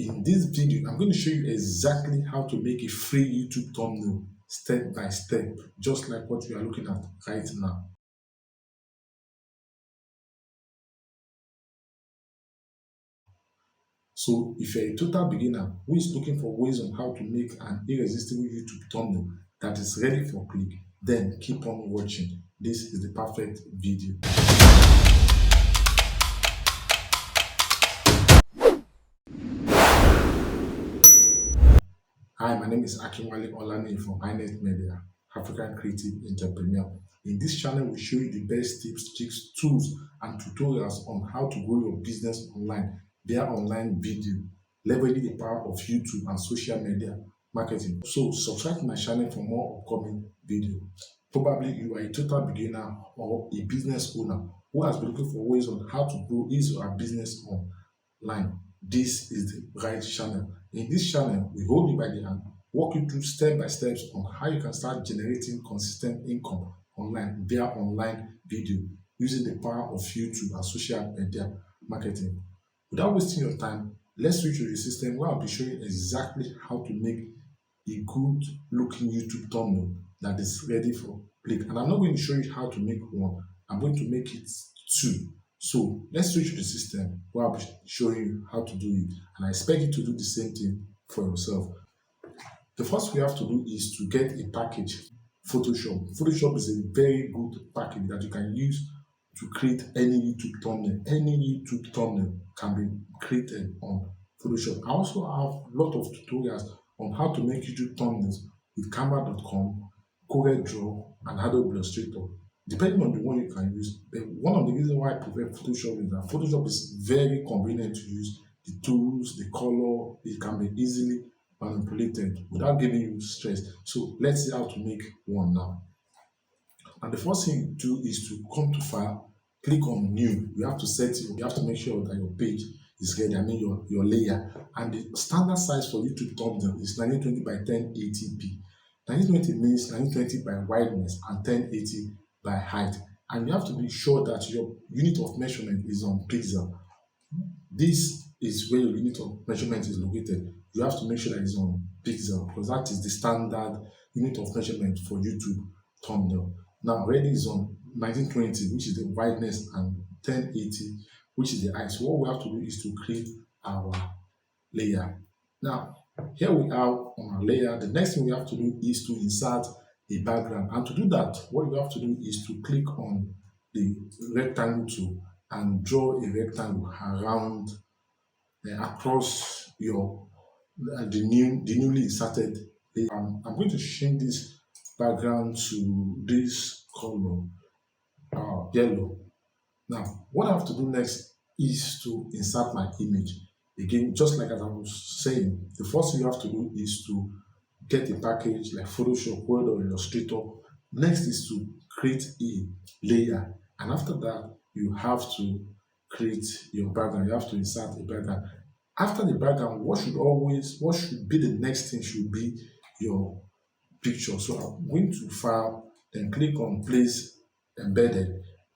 In this video, I'm going to show you exactly how to make a free YouTube thumbnail step by step, just like what you are looking at right now. So if you're a total beginner who is looking for ways on how to make an irresistible YouTube thumbnail that is ready for click, then keep on watching. This is the perfect video. Hi, my name is Akinwale Olani from iNet Media, African Creative Entrepreneur. In this channel, we show you the best tips, tricks, tools, and tutorials on how to grow your business online via online video, leveraging the power of YouTube and social media marketing. So subscribe to my channel for more upcoming videos. Probably you are a total beginner or a business owner who has been looking for ways on how to grow his or her business online. This is the right channel. In this channel, we hold you by the hand, walk you through step by steps on how you can start generating consistent income online via online video using the power of YouTube and social media marketing. Without wasting your time, let's switch to the system where I'll be showing exactly how to make a good looking YouTube thumbnail that is ready for click. And I'm not going to show you how to make one, I'm going to make it two. So let's switch to the system where I'll be showing you how to do it. And I expect you to do the same thing for yourself. The first we have to do is to get a package, Photoshop. Photoshop is a very good package that you can use to create any YouTube thumbnail. Any YouTube thumbnail can be created on Photoshop. I also have a lot of tutorials on how to make YouTube thumbnails with Canva.com, CorelDRAW, and Adobe Illustrator. Depending on the one you can use, one of the reasons why I prefer Photoshop is that Photoshop is very convenient to use. The tools, the color, it can be easily manipulated without giving you stress. So let's see how to make one now. And the first thing you do is to come to File, click on New. You have to set it. You have to make sure that your page is ready. I mean your layer. And the standard size for YouTube thumbnail is 1920 by 1080p. 1920 means 1920 by wideness and 1080 by height. And you have to be sure that your unit of measurement is on pixel. This is where your unit of measurement is located. You have to make sure that it's on pixel because that is the standard unit of measurement for YouTube thumbnail. Now, ready is on 1920, which is the wideness, and 1080, which is the height. So what we have to do is to create our layer. Now, here we are on our layer. The next thing we have to do is to insert a background. And to do that, what you have to do is to click on the rectangle tool and draw a rectangle around across your the newly inserted layer. I'm going to change this background to this color, yellow. Now, what I have to do next is to insert my image. Again, just like as I was saying, the first thing you have to do is to get a package like Photoshop, Word, or Illustrator. Next is to create a layer, and after that, you have to create your background. You have to insert a background. After the background, what should be the next thing should be your picture. So I'm going to File, then click on Place Embedded.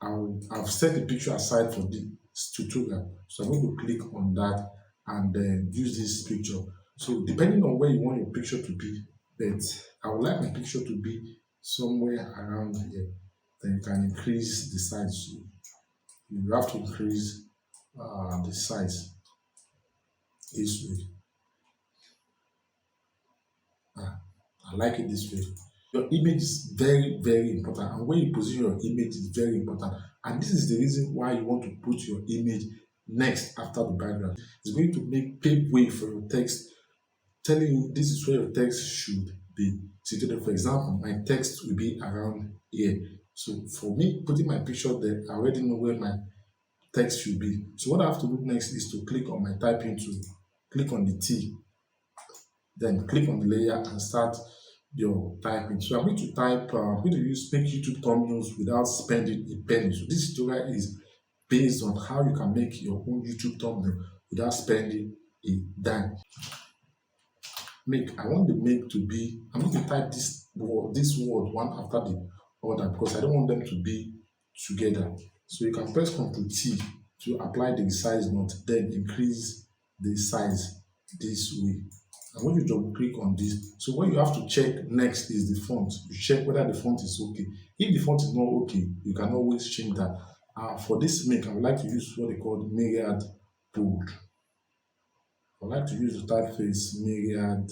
I've set the picture aside for this tutorial, so I'm going to click on that and then use this picture. So depending on where you want your picture to be, but I would like my picture to be somewhere around here. Then you can increase the size. So you have to increase the size this way. I like it this way. Your image is very, very important, and where you position your image is very important. And this is the reason why you want to put your image next after the background. It's going to pave way for your text, telling you this is where your text should be situated. For example, my text will be around here. So for me, putting my picture there, I already know where my text should be. So what I have to do next is to click on my typing tool, click on the T, then click on the layer and start your typing. So I'm going to type, I'm going to make YouTube thumbnails without spending a penny. So this tutorial is based on how you can make your own YouTube thumbnail without spending a dime. I want the make to be, I'm going to type this word one after the other because I don't want them to be together. So you can press Ctrl T to apply the size note, then increase the size this way. I want you to double click on this. So what you have to check next is the font. You check whether the font is okay. If the font is not okay, you can always change that. For this make, I would like to use what they call myriad bold. I would like to use the typeface myriad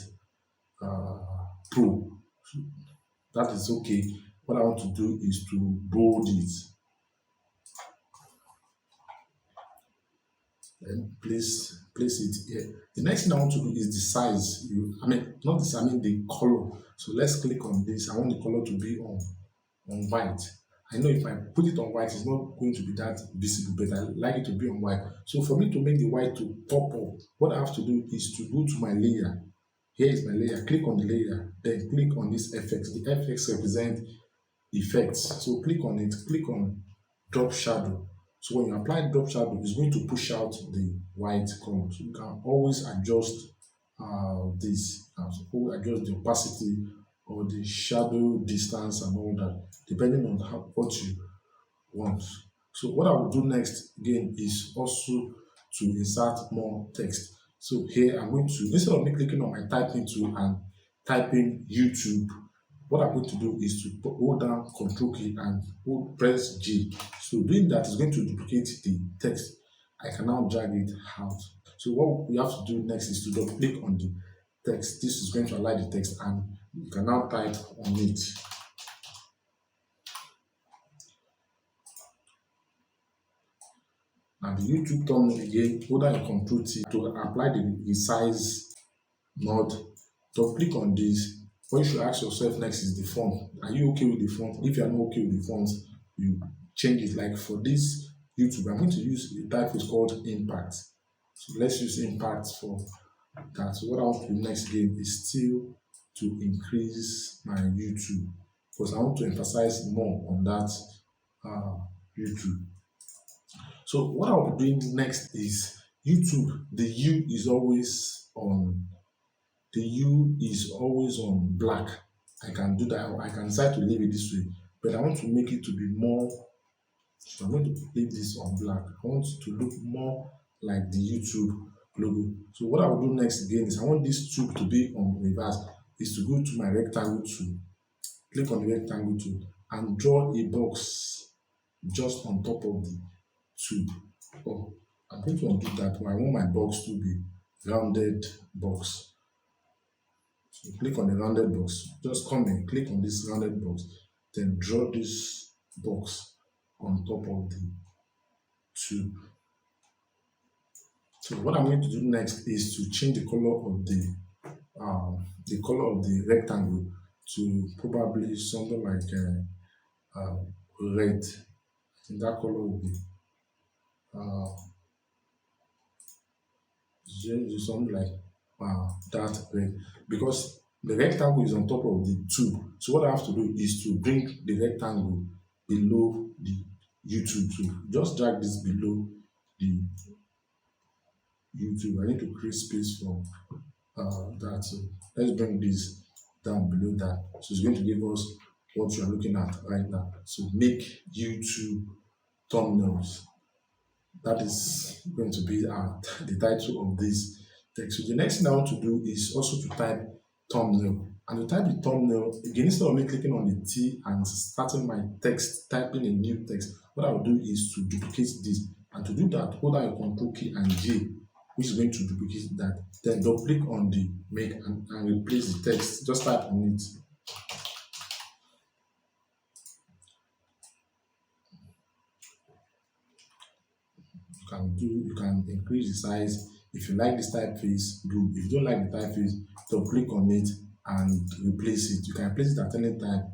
pro. That is okay. What I want to do is to bold it. Then place it here. The next thing I want to do is the size. I mean, not this, I mean the color. So let's click on this. I want the color to be on white. I know if I put it on white, it's not going to be that visible, but I like it to be on white. So for me to make the white to pop up, what I have to do is to go to my layer. Here is my layer. Click on the layer, then click on this FX. The FX represents effects. So click on it, click on drop shadow. So when you apply drop shadow, it's going to push out the white color. So you can always adjust this, so adjust the opacity or the shadow distance and all that, depending on what you want. So what I will do next again is also to insert more text. So here I'm going to, instead of me clicking on my typing tool and typing YouTube, what I'm going to do is to hold down Control key and press G. So doing that is going to duplicate the text. I can now drag it out. So what we have to do next is to double click on the text. This is going to align the text and you can now type on it. And the YouTube thumbnail again, hold down your Control T to apply the size node. Double click on this. What you should ask yourself next is the font. Are you okay with the font? If you are not okay with the font, you change it. Like for this YouTube, I'm going to use a typeface called Impact. So let's use Impact for that. So what I want to do next again is still to increase my YouTube because I want to emphasize more on that YouTube. So what I'll be doing next is YouTube. The U is always on. The U is always on black. I can do that. I can decide to leave it this way, but I want to make it to be more. So I'm going to leave this on black. I want it to look more like the YouTube logo. So what I will do next again is I want this tube to be on reverse. Is to go to my rectangle tool, click on the rectangle tool, and draw a box just on top of the tube. Oh, I'm going to undo that one. I want my box to be rounded box. So click on the rounded box. Just come and click on this rounded box. Then draw this box on top of the tube. So what I'm going to do next is to change the color of the rectangle to probably something like red. I think that color will be something like that red, because the rectangle is on top of the tube. So what I have to do is to bring the rectangle below the YouTube tube. Just drag this below the YouTube. I need to create space for that. So let's bring this down below that. So it's going to give us what you are looking at right now. So make YouTube thumbnails. That is going to be the title of this text. So the next thing I want to do is also to type thumbnail. And to type the thumbnail, again, instead of me clicking on the T and starting my text, typing a new text, what I will do is to duplicate this. And to do that, hold down your Control key and J, which is going to duplicate that. Then double click on the make and replace the text. Just type on it. You can increase the size. If you like this typeface, do. If you don't like the typeface, double click on it and replace it. You can replace it at any time.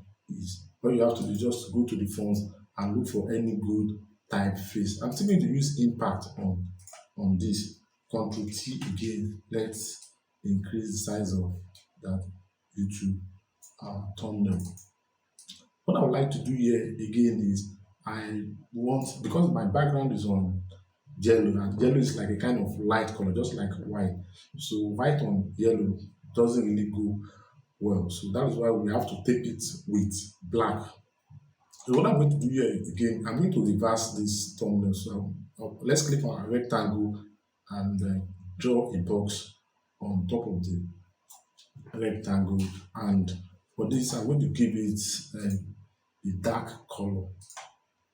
All you have to do is just go to the fonts and look for any good typeface. I'm still going to use impact on this. Control T again. Let's increase the size of that YouTube thumbnail. What I would like to do here again is I want, because my background is on yellow, and yellow is like a kind of light color, just like white. So white on yellow doesn't really go well. So that is why we have to tape it with black. So what I'm going to do here again, I'm going to reverse this thumbnail. So let's click on a rectangle and draw a box on top of the rectangle, and for this I'm going to give it a dark color.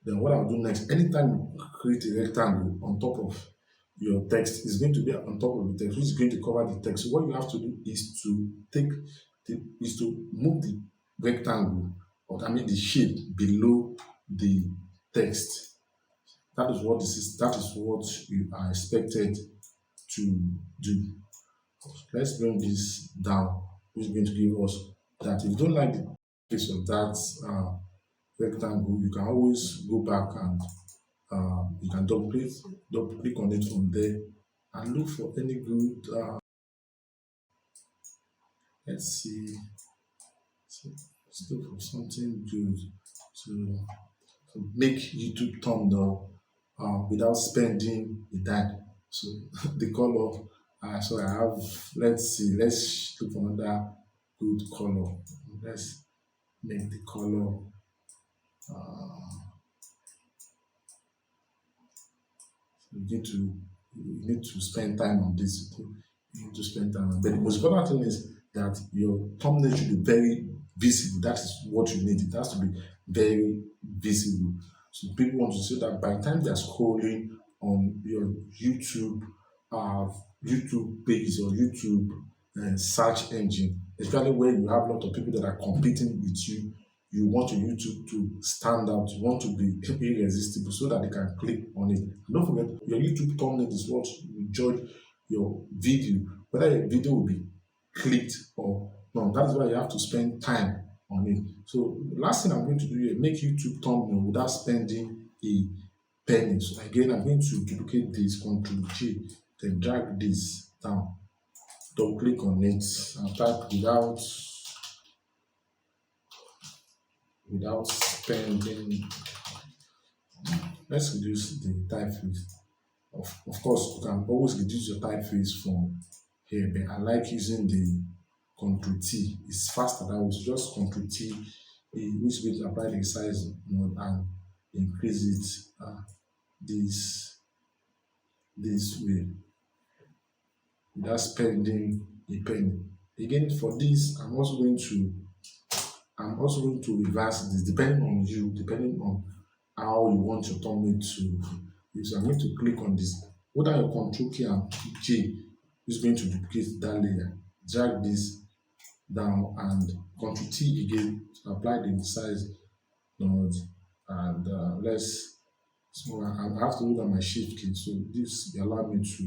Then what I'll do next, anytime you create a rectangle on top of your text, is going to be on top of the text, which is going to cover the text. So what you have to do is to move the rectangle, or I mean the shape below the text. That is what this is. That is what you are expected to do. Let's bring this down, which is going to give us that. If you don't like the case of that rectangle, you can always go back and you can double click on it from there and look for any good. Let's see. So let's look for something good to make YouTube thumbnail without spending a dime. So the color. So I have. Let's see. Let's look for another good color. Let's make the color. You need to spend time on this. You need to spend time on. But the most important thing is that your thumbnail should be very visible. That is what you need. It has to be very visible. So people want to see that by the time they are scrolling on your YouTube page or YouTube search engine, especially where you have a lot of people that are competing with you, you want your YouTube to stand out, you want to be irresistible so that they can click on it. And don't forget, your YouTube thumbnail is what you judge your video, whether your video will be clicked or not. That's why you have to spend time on it. So the last thing I'm going to do here, make YouTube thumbnail without spending a penny. So again, I'm going to duplicate this, Ctrl G, then drag this down, double click on it, and type without spending. Let's reduce the typeface. Of course, you can always reduce your typeface from here, but I like using the Ctrl T. It's faster. That was just Ctrl T, which is going to apply the size mode and increase it this way without spending a penny. Again, for this, I'm also going to reverse this depending on you, depending on how you want your thumbnail to. So I'm going to click on this. Hold down your Control key and J is going to duplicate that layer. Drag this down and Control T again to apply the size node. And so I have to hold on my Shift key. So this will allow me to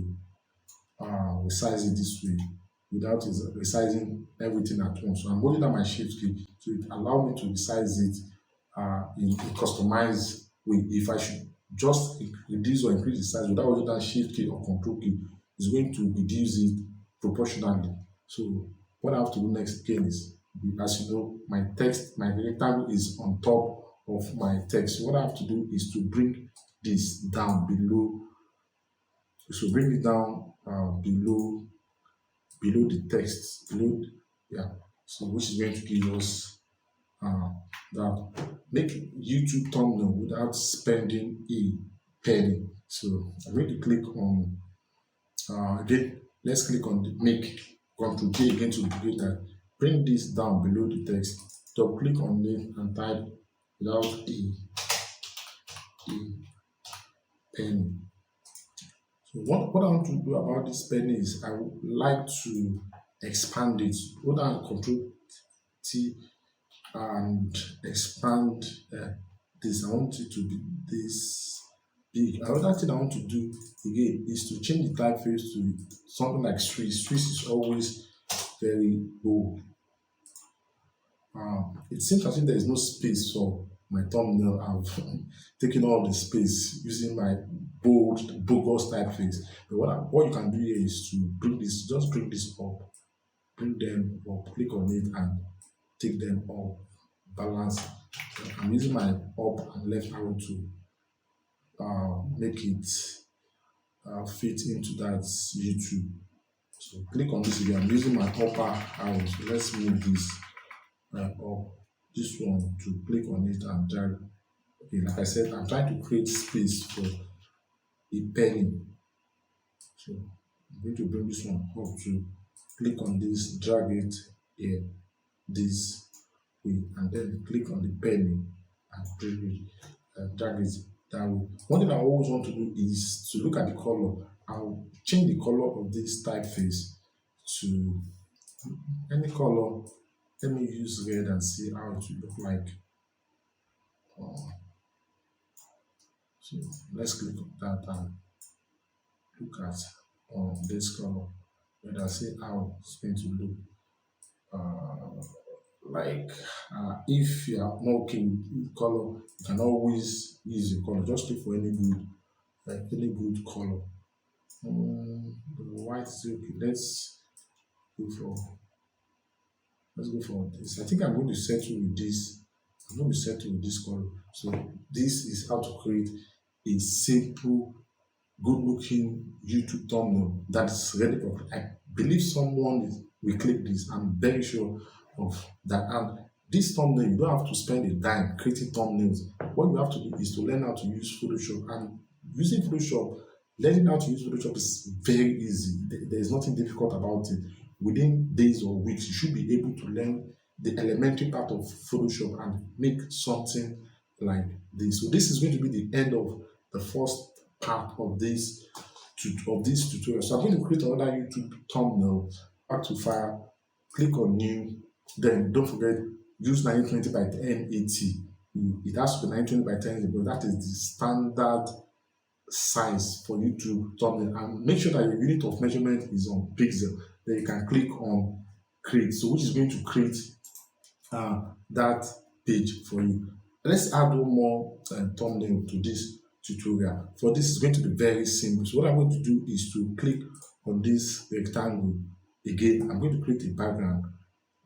resize it this way without resizing everything at once. So I'm holding down my Shift key, so it allows me to resize it in a customized way. If I should just reduce or increase the size without holding down Shift key or Control key, it's going to reduce it proportionally. So what I have to do next again is, as you know, my rectangle is on top of my text. So what I have to do is to bring this down below. So bring it down below the text, so which is going to give us that make YouTube thumbnail without spending a penny. So I'm going to click on again. Let's click on the make, Ctrl J again to duplicate that. Bring this down below the text. Double click on it and type without a penny. So what I want to do about this penny is I would like to expand it. Hold down Control T and expand this. I want it to be this big. Another thing I want to do again is to change the typeface to something like Swiss. Swiss is always very bold. It seems as if there is no space for my thumbnail. I've taken all the space using my bold, bogus typeface. But what you can do here is to bring this, just bring this up, bring them up, click on it and take them up, balance. So I'm using my up and left arrow to make it fit into that YouTube. So click on this again. I'm using my upper arrow. So let's move this up, this one, to click on it and drag. Okay, like I said, I'm trying to create space for a penny. So I'm going to bring this one up too. click on this, drag it here, this way, and then click on the penny and drag it that way. One thing I always want to do is to look at the color. I'll change the color of this typeface to any color. Let me use red and see how it will look like. Uh, so let's click on that and look at this color. And I see how it's going to look. Uh, like if you are not okay with color, you can always use your color. Just look for any good, like any good color. The white is okay. Go for let's go for this. I think I'm going to settle with this. I'm going to settle with this color. So this is how to create a simple, good looking YouTube thumbnail that is ready for. I believe someone will click this. I'm very sure of that. And this thumbnail, you don't have to spend a dime creating thumbnails. What you have to do is to learn how to use Photoshop. And using Photoshop, learning how to use Photoshop is very easy. There is nothing difficult about it. Within days or weeks, you should be able to learn the elementary part of Photoshop and make something like this. So this is going to be the end of the first part of this tutorial. So I'm going to create another YouTube thumbnail. Back to file, click on new, then don't forget use 1920 by 1080. It has to be 1920 by 1080 because that is the standard size for YouTube thumbnail. And make sure that your unit of measurement is on pixel. Then you can click on create, so which is going to create that page for you. Let's add one more thumbnail to this tutorial. For this, it's going to be very simple. So what I'm going to do is to click on this rectangle again. I'm going to create a background,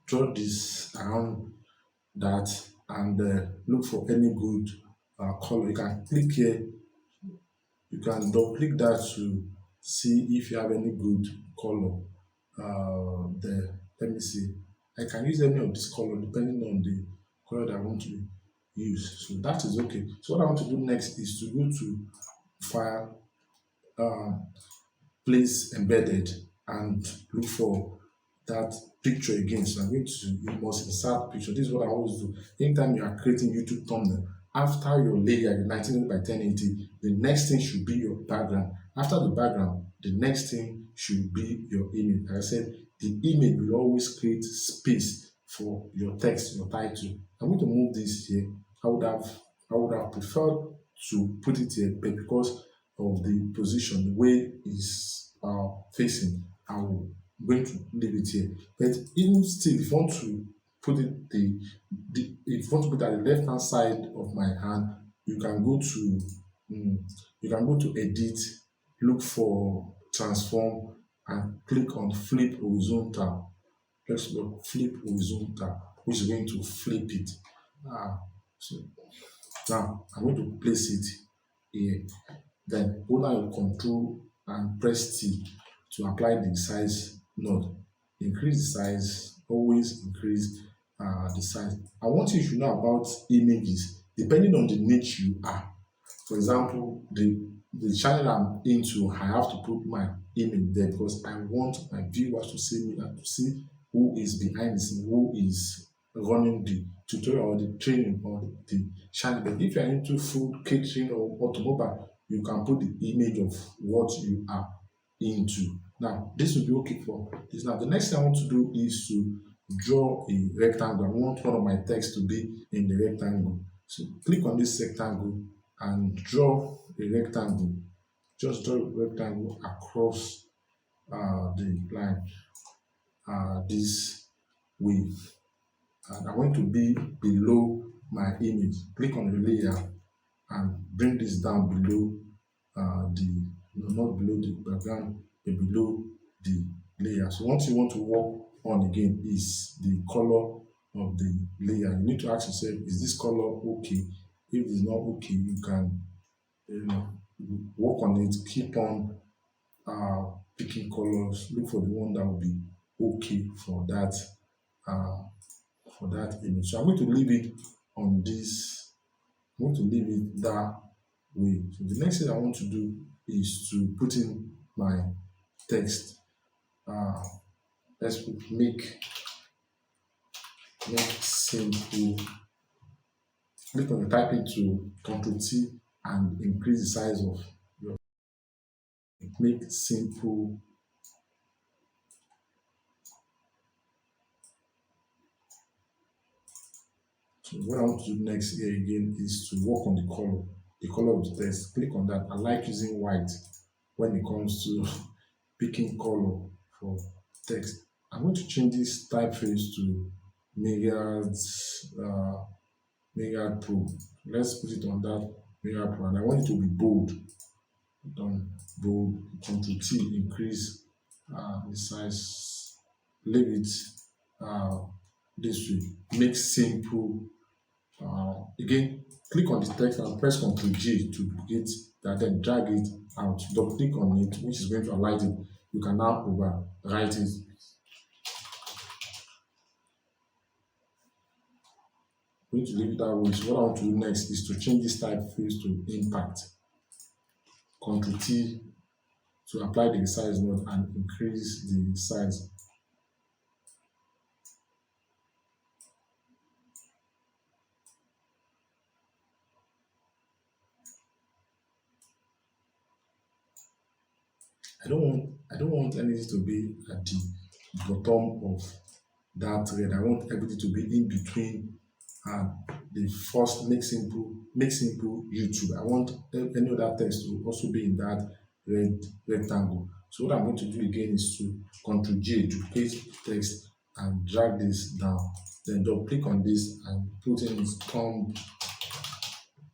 draw this around that, and look for any good color. You can click here, you can double click that to see if you have any good color there. Let me see. I can use any of this color depending on the color that I want to use. So that is okay. So what I want to do next is to go to file, place embedded, and look for that picture again. So I'm going to, you must insert picture. This is what I always do. Anytime you are creating YouTube thumbnail, after your layer, the 19 by 1080, the next thing should be your background. After the background, the next thing should be your image. Like I said, the image will always create space for your text, your title. I'm going to move this here. I would have preferred to put it here, but because of the position, the way it's facing, I'm going to leave it here. But even still, if you want to put it if you want to put it at the left hand side of my hand, you can go to edit, look for transform, and click on flip horizontal. Let's look flip horizontal, which is going to flip it. So now I'm going to place it here. Then hold down your control and press T to apply the size node. Increase the size, always increase the size. I want you to know about images depending on the niche you are. For example, the channel I'm into, I have to put my image there because I want my viewers to see me and to see who is behind the scene, who is running the tutorial or the training or the channel. But if you're into food, catering, or automobile, you can put the image of what you are into. Now, this will be okay for this. Now, the next thing I want to do is to draw a rectangle. I want one of my text to be in the rectangle. So click on this rectangle and draw a rectangle. Just draw a rectangle across the line this way. And I want to be below my image. Click on the layer and bring this down below not below the background, but below the layer. So once you want to work on again is the color of the layer. You need to ask yourself, is this color okay? If it's not okay, you can work on it, keep on picking colors, look for the one that will be okay for that image. So I'm going to leave it on this. I'm going to leave it that way. So the next thing I want to do is to put in my text. let's put make simple. Click on the typing tool, Ctrl T, and increase the size of your make simple. So what I want to do next here again is to work on the color of the text. Click on that. I like using white when it comes to picking color for text. I'm going to change this typeface to Myriad Myriad Pro. Let's put it on that Myriad Pro, and I want it to be bold. Done bold. Ctrl T, increase the size. Leave it uh, this way. Make simple. Again, click on the text and press Ctrl J to duplicate that, then drag it out. Double click on it, which is going to highlight it. You can now overwrite it. I'm going to leave it that way. So what I want to do next is to change this typeface to impact. Ctrl T to apply the size node and increase the size. I don't want anything to be at the bottom of that thread. I want everything to be in between the first make simple YouTube. I want any other text to also be in that red rectangle. So what I'm going to do again is to Ctrl J, duplicate text, and drag this down. Then double click on this and put in its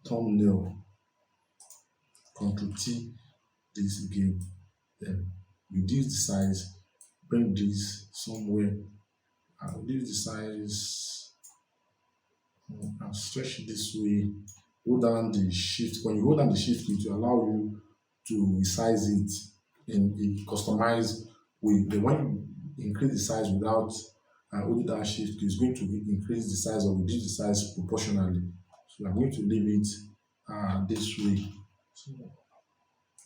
thumbnail. Ctrl T this again. Then reduce the size, bring this somewhere, and reduce the size and stretch it this way. Hold down the shift. When you hold down the shift key, to allow you to resize it in a customized way. Then when you increase the size without holding down shift key, it's going to increase the size or reduce the size proportionally. So I'm going to leave it this way.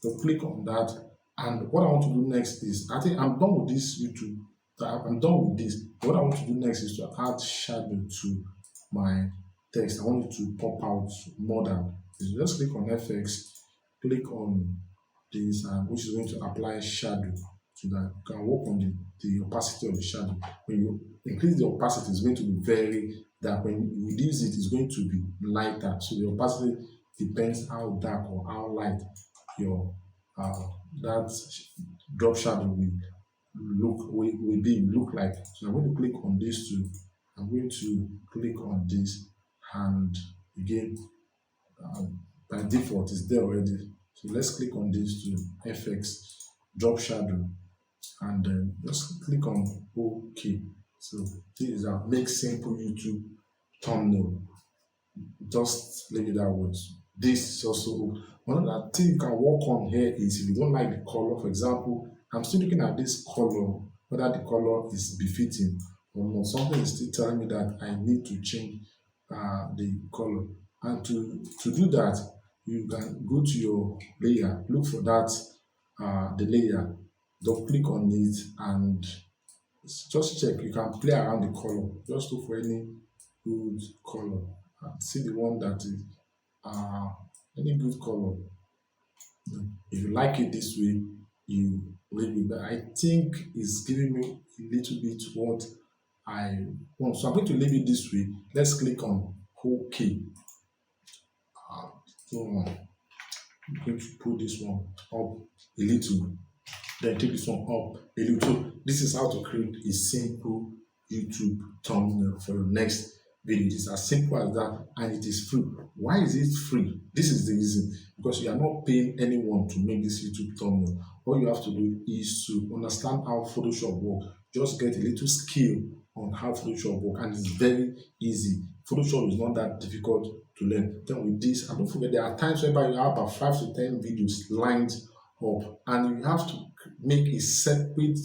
So click on that. And what I want to do next is, I think I'm done with this YouTube. I'm done with this. What I want to do next is to add shadow to my text. I want it to pop out more than this. Just click on FX, click on this, which is going to apply shadow to that. You can work on the opacity of the shadow. When you increase the opacity, it's going to be very dark. When you reduce it, it's going to be lighter. So the opacity depends how dark or how light your that drop shadow will look like. So I'm going to click on this too. I'm going to click on this, and again by default it's there already. So let's click on this to FX drop shadow, and then just click on OK. So this is our make simple YouTube thumbnail. Just leave it that way. This is also another thing you can work on here. Is if you don't like the color, for example, I'm still looking at this color, whether the color is befitting or not. Something is still telling me that I need to change the color. And to do that, you can go to your layer, look for that the layer, double click on it, and just check. You can play around the color. Just look for any good color and see the one that is any good color. If you like it this way, you leave it. But I think it's giving me a little bit what I want. So I'm going to leave it this way. Let's click on OK. So I'm going to put this one up a little. Then take this one up a little. This is how to create a simple YouTube thumbnail for your next video. It is as simple as that, and it is free. Why is it free? This is the reason. Because you are not paying anyone to make this YouTube thumbnail. All you have to do is to understand how Photoshop works. Just get a little skill on how Photoshop works, and it's very easy. Photoshop is not that difficult to learn. Then with this, and don't forget, there are times whereby you have about 5 to 10 videos lined up, and you have to make a separate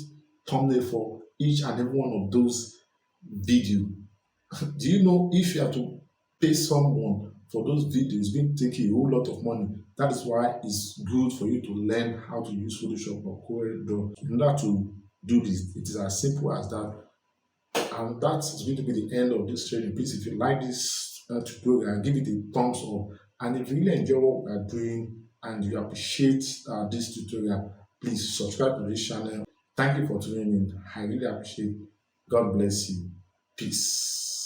thumbnail for each and every one of those videos. Do you know if you have to pay someone for those videos, it's going to take you a whole lot of money. That is why it's good for you to learn how to use Photoshop or Corel Draw in order to do this. It is as simple as that. And that's going to be the end of this training. Please, if you like this tutorial, give it a thumbs up. And if you really enjoy what we are doing and you appreciate this tutorial, please subscribe to this channel. Thank you for tuning in. I really appreciate it. God bless you. Peace.